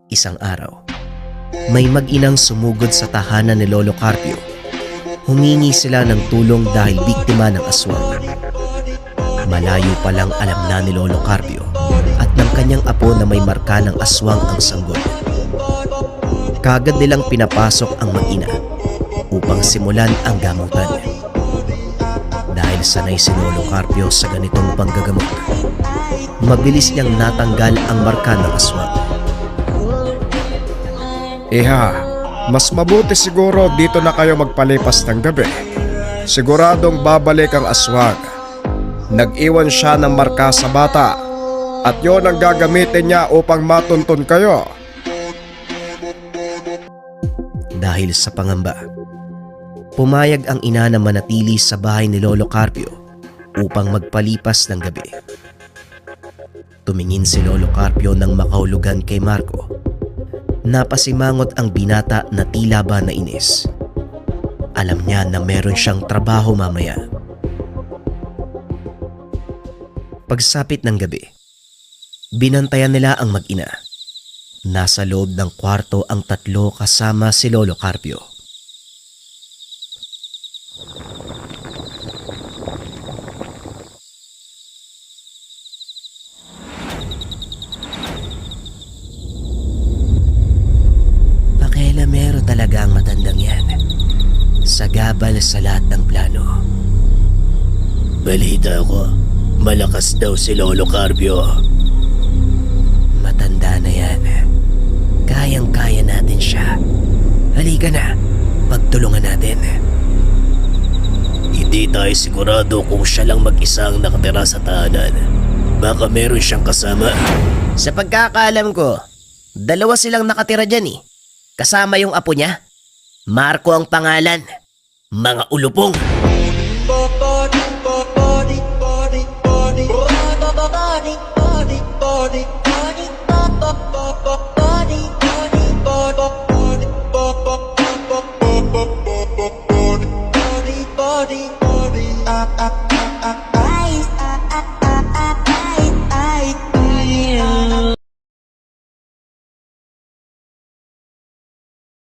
Isang araw, may mag-inang sumugod sa tahanan ni Lolo Carpio. Humingi sila ng tulong dahil biktima ng aswang. Malayo pa lang alam na ni Lolo Carpio at ng kanyang apo na may marka ng aswang ang sanggol. Kaagad nilang pinapasok ang mag-ina upang simulan ang gamutan. Dahil sanay si Lolo Carpio sa ganitong panggagamot, mabilis niyang natanggal ang marka ng aswang. Iha, mas mabuti siguro dito na kayo magpalipas ng gabi. Siguradong babalik ang aswang. Nag-iwan siya ng marka sa bata at yon ang gagamitin niya upang matuntun kayo. Dahil sa pangamba, pumayag ang ina na manatili sa bahay ni Lolo Carpio upang magpalipas ng gabi. Tumingin si Lolo Carpio nang makahulugan kay Marco. Napasimangot ang binata na tila ba nainis. Alam niya na meron siyang trabaho mamaya. Pagsapit ng gabi, binantayan nila ang mag-ina. Nasa loob ng kwarto ang tatlo kasama si Lolo Carpio. Pakialamero talaga ang matandang yan. Sagabal sa lahat ng plano. Balita ko, malakas daw si Lolo Carpio. Matanda na yan. Kayang-kaya natin siya. Halika na, pagtulungan natin. Hindi tayo sigurado kung siya lang mag-isa ang nakatira sa tahanan. Baka meron siyang kasama. Sa pagkakaalam ko, dalawa silang nakatira dyan eh. Kasama yung apo niya. Marco ang pangalan. Mga ulupong.